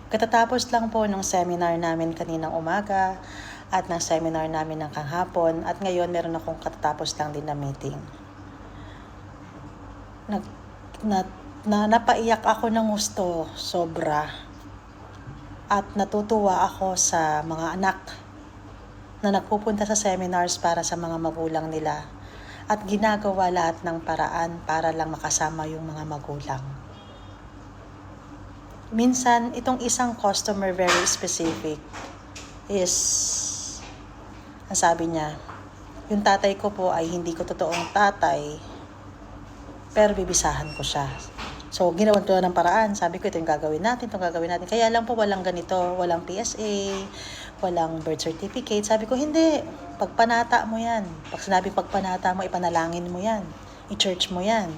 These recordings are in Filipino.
Katatapos lang po ng seminar namin kaninang umaga at ng seminar namin ng kahapon, at ngayon meron akong katatapos lang din na meeting. Napaiyak ako ng gusto, sobra. At natutuwa ako sa mga anak na nagpupunta sa seminars para sa mga magulang nila at ginagawa lahat ng paraan para lang makasama yung mga magulang. Minsan, itong isang customer very specific is, ang sabi niya, yung tatay ko po ay hindi ko totoong tatay, pero bibisahan ko siya. So, ginawan ko ng paraan. Sabi ko, ito yung gagawin natin, itong gagawin natin. Kaya lang po, walang ganito, walang PSA, walang birth certificate. Sabi ko, hindi. Pagpanata mo yan. Pag sinabi pagpanata mo, ipanalangin mo yan. I-church mo yan.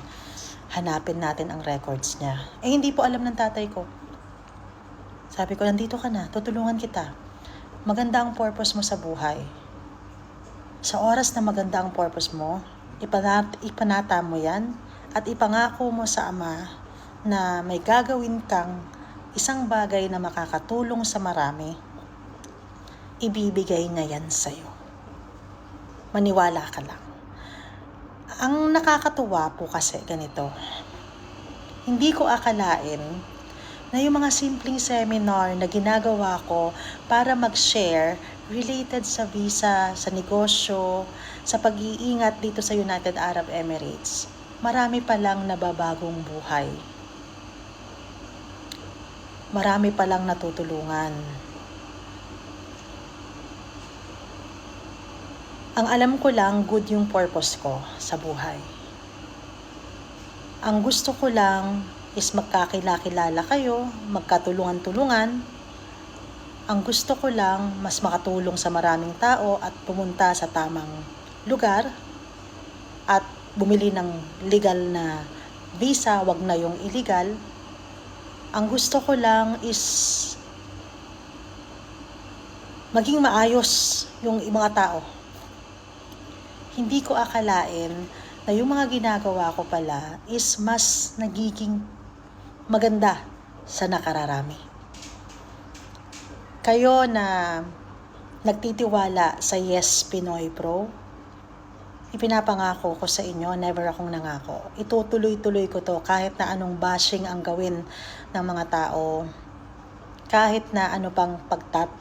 Hanapin natin ang records niya. Hindi po alam ng tatay ko. Sabi ko, nandito ka na, tutulungan kita. Maganda ang purpose mo sa buhay. Sa oras na maganda ang purpose mo, ipanata mo yan at ipangako mo sa Ama na may gagawin kang isang bagay na makakatulong sa marami. Ibibigay niya yan sa'yo. Maniwala ka lang. Ang nakakatuwa po kasi ganito, hindi ko akalain na yung mga simpleng seminar na ginagawa ko para mag-share related sa visa, sa negosyo, sa pag-iingat dito sa United Arab Emirates, marami palang nababagong buhay. Marami palang natutulungan. Ang alam ko lang, good yung purpose ko sa buhay. Ang gusto ko lang is magkakilala kayo, magkatulungan-tulungan. Ang gusto ko lang, mas makatulong sa maraming tao at pumunta sa tamang lugar at bumili ng legal na visa, wag na yung illegal. Ang gusto ko lang is maging maayos yung mga tao. Hindi ko akalain na yung mga ginagawa ko pala is mas nagiging maganda sa nakararami. Kayo na nagtitiwala sa Yes Pinoy Pro, ipinapangako ko sa inyo, never akong nangako. Itutuloy-tuloy ko to kahit na anong bashing ang gawin ng mga tao. Kahit na ano pang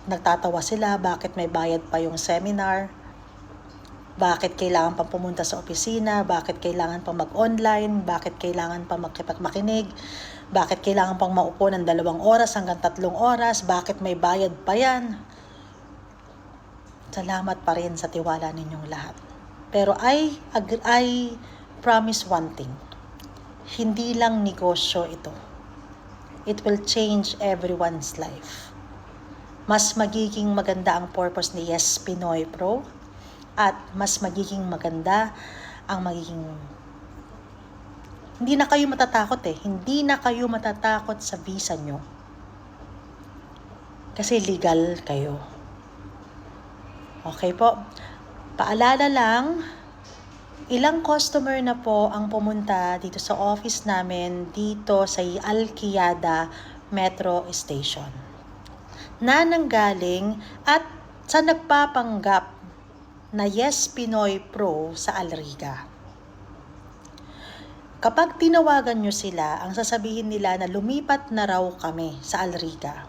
nagtatawa sila, bakit may bayad pa yung seminar, bakit kailangan pang pumunta sa opisina, bakit kailangan pang mag-online, bakit kailangan pang makinig, bakit kailangan pang maupo ng 2 oras hanggang 3 oras, bakit may bayad pa yan. Salamat pa rin sa tiwala ninyong lahat. Pero I promise one thing, hindi lang negosyo ito. It will change everyone's life. Mas magiging maganda ang purpose ni Yes Pinoy Pro at mas magiging maganda ang magiging... Hindi na kayo matatakot Hindi na kayo matatakot sa visa nyo. Kasi legal kayo. Okay po. Paalala lang, ilang customer na po ang pumunta dito sa office namin dito sa Al-Qiyada Metro Station na nanggaling at sa nagpapanggap na Yes Pinoy Pro sa Al-Riga. Kapag tinawagan nyo sila, ang sasabihin nila na lumipat na raw kami sa Al-Riga.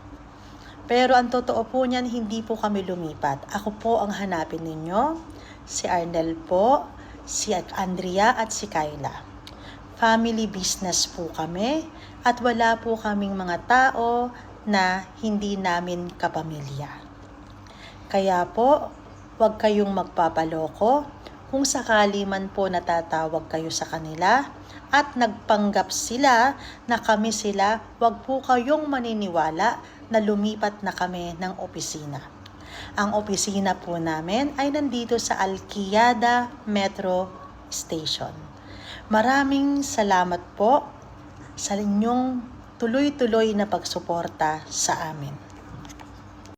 Pero ang totoo po niyan, hindi po kami lumipat. Ako po ang hanapin ninyo, si Arnel po, si Andrea at si Kayla. Family business po kami at wala po kaming mga tao na hindi namin kapamilya. Kaya po, huwag kayong magpapaloko. Kung sakali man po natatawag kayo sa kanila at nagpanggap sila na kami sila, huwag po kayong maniniwala na lumipat na kami ng opisina. Ang opisina po namin ay nandito sa Al-Qiyada Metro Station. Maraming salamat po sa inyong tuloy-tuloy na pagsuporta sa amin.